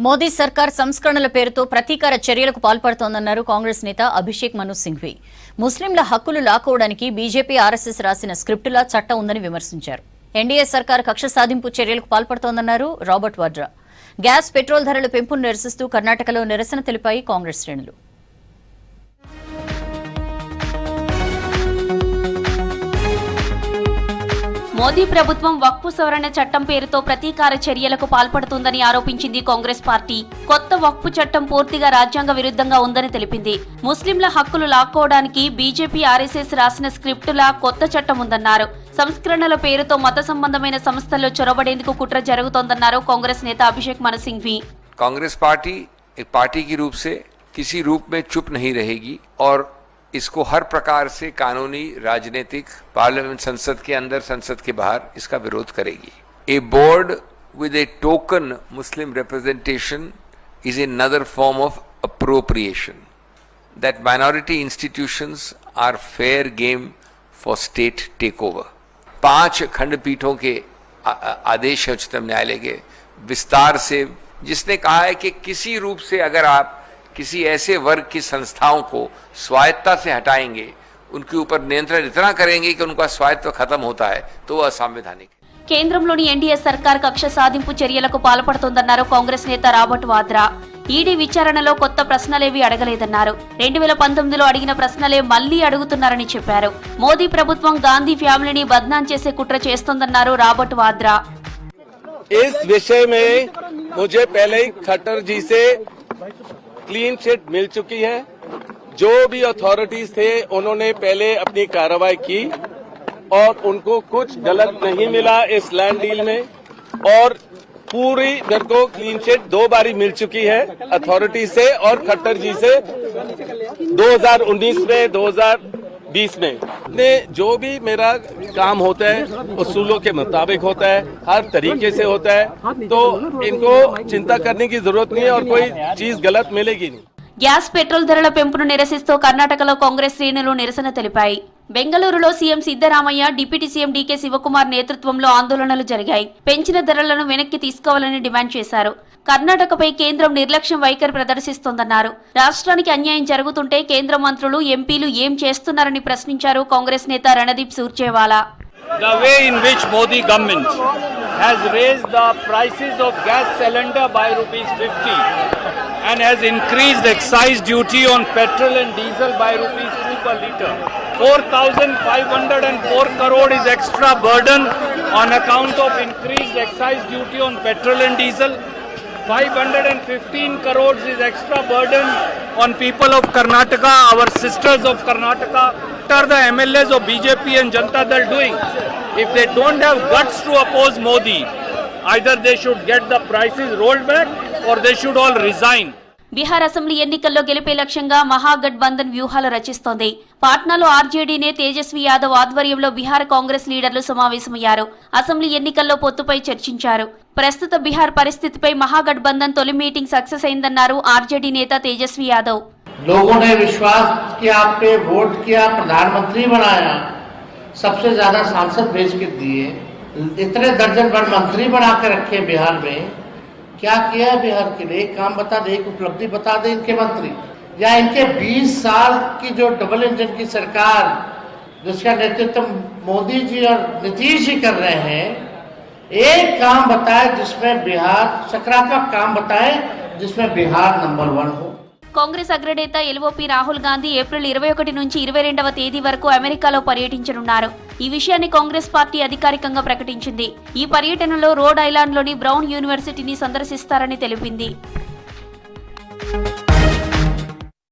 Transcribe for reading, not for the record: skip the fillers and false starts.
మోదీ సర్కార్ సంస్కరణల పేరుతో ప్రతీకార చర్యలకు పాల్పడుతోందన్నారు కాంగ్రెస్ నేత అభిషేక్ మను సింఘ్వి. ముస్లింల హక్కులు లాక్కోవడానికి బీజేపీ ఆర్ఎస్ఎస్ రాసిన స్క్రిప్టులా చట్టం ఉందని విమర్శించారు. ఎన్డీఏ సర్కార్ కక్ష సాధింపు చర్యలకు పాల్పడుతోందన్నారు రాబర్ట్ వాద్రా. గ్యాస్, పెట్రోల్ ధరల పెంపును నిరసిస్తూ కర్ణాటకలో నిరసన తెలిపాయి కాంగ్రెస్ శ్రేణులు. మోదీ ప్రభుత్వం వక్ఫ్ సవరణ చట్టం పేరుతో ప్రతీకార చర్యలకు పాల్పడుతుందని ఆరోపించింది కాంగ్రెస్ పార్టీ. కొత్త వక్ఫ్ చట్టం పూర్తిగా రాజ్యాంగ విరుద్ధంగా ఉందని తెలిపింది. ముస్లింల హక్కులు లాక్కోవడానికి బీజేపీ ఆర్ఎస్ఎస్ రాసిన స్క్రిప్టులా కొత్త చట్టం ఉందన్నారు. సంస్కరణల పేరుతో మత సంబంధమైన సంస్థల్లో చొరబడేందుకు కుట్ర జరుగుతోందన్నారు కాంగ్రెస్ నేత అభిషేక్ మను సింఘ్వి. कांग्रेस पार्टी एक पार्टी की रूप से किसी रूप में चुप नहीं रहेगी और इसको हर प्रकार से कानूनी, राजनीतिक, पार्लियामेंट, संसद के अंदर, संसद के बाहर इसका विरोध करेगी. A board with a token Muslim representation is another form of appropriation. That minority institutions are fair game for state takeover. 5 खंडपीठों के आदेश है उच्चतम न्यायालय के विस्तार से, जिसने कहा है कि किसी रूप से अगर आप किसी ऐसे वर्ग की संस्थाओं को स्वायत्तता से हटाएंगे, उनके ऊपर नियंत्रण इतना करेंगे कि उनका स्वायत्व खत्म होता है, तो वह असंवैधानिक है. కేంద్రంలోని ఎన్డీఏ సర్కార్ కక్ష సాధింపు చర్యలకు పాల్పడుతోందన్నారు కాంగ్రెస్ నేత రాబర్ట్ వాద్రా. ఈడీ విచారణలో కొత్త ప్రశ్నలేవి అడగలేదన్నారు. 2019లో అడిగిన ప్రశ్నలే మళ్లీ అడుగుతున్నారని చెప్పారు. మోదీ ప్రభుత్వం గాంధీ ఫ్యామిలీని బద్నాం చేసే కుట్ర చేస్తోందన్నారు రాబర్ట్ వాద్రా. इस विषय में मुझे पहले ही खट्टर जी से क्लीन चिट मिल चुकी है. जो भी अथॉरिटीज थे उन्होंने पहले अपनी कार्रवाई की और उनको कुछ गलत नहीं मिला इस लैंड डील में, और पूरी मेरे को क्लीन चिट 2 बारी मिल चुकी है अथॉरिटी से और खट्टर जी से 2019 में, 2020 में. जो भी मेरा काम होता है उसूलों के मुताबिक होता है, हर तरीके से होता है, तो इनको चिंता करने की जरूरत नहीं है और कोई चीज गलत मिलेगी नहीं. గ్యాస్, పెట్రోల్ ధరల పెంపును నిరసిస్తూ కర్ణాటకలో కాంగ్రెస్ శ్రేణులు నిరసన తెలిపాయి. బెంగళూరులో CM Siddaramaiah, deputy CM DK Shivakumar నేతృత్వంలో ఆందోళనలు జరిగాయి. పెంచిన ధరలను వెనక్కి తీసుకోవాలని డిమాండ్ చేశారు. కర్ణాటకపై కేంద్రం నిర్లక్ష్యం వైఖరి ప్రదర్శిస్తోందన్నారు. రాష్ట్రానికి అన్యాయం జరుగుతుంటే కేంద్ర మంత్రులు, ఎంపీలు ఏం చేస్తున్నారని ప్రశ్నించారు కాంగ్రెస్ నేత Randeep Surjewala. The way in which Modi government has raised the prices of gas cylinder by ₹50 and has increased excise duty on petrol and diesel by ₹2 per litre. 4,504 crore is extra burden on account of increased excise duty on petrol and diesel. 515 crores is extra burden on people of Karnataka, our sisters of Karnataka. What are the MLAs of BJP and Janata Dal doing? If they don't have guts to oppose Modi, either they should get the prices rolled back or they should all resign. Bihar assembly ఎన్నికల్లో గెలిపే లక్ష్యంగా మహాగఠబంధన్ వ్యూహాలు రచిస్తోంది. పాట్నాలో ఆర్జేడీనే తేజస్వి యాదవ్ ఆధ్వర్యంలో బీహార్ కాంగ్రెస్ లీడర్లు సమావేశమయ్యారు. Assembly ఎన్నికల్లో పొత్తుపై చర్చించారు. ప్రస్తుత బీహార్ పరిస్థితిపై మహాగఠబంధన్ తొలి మీటింగ్ సక్సెస్ అయిందన్నారు ఆర్జేడీ నేత తేజస్వి యాదవ్. लोगों ने विश्वास किया, आप पे वोट किया, प्रधानमंत्री बनाया, सबसे ज्यादा सांसद भेज के दिए, इतने दर्जन भर मंत्री बना के रखे बिहार में. क्या किया है बिहार के लिए? एक काम बता दे, एक उपलब्धि बता दे इनके मंत्री, या इनके 20 साल की जो डबल इंजन की सरकार जिसका नेतृत्व मोदी जी और नीतीश जी कर रहे हैं, एक काम बताए जिसमें बिहार, सकारात्मक काम बताए जिसमें बिहार नंबर 1 हो. కాంగ్రెస్ అగ్రనేత ఎల్ఓపి రాహుల్ గాంధీ ఏప్రిల్ 21 నుంచి 22వ తేదీ వరకు అమెరికాలో పర్యటించనున్నారు. ఈ విషయాన్ని కాంగ్రెస్ పార్టీ అధికారికంగా ప్రకటించింది. ఈ పర్యటనలో రోడ్ ఐలాండ్లోని బ్రౌన్ యూనివర్సిటీని సందర్శిస్తారని తెలిపింది.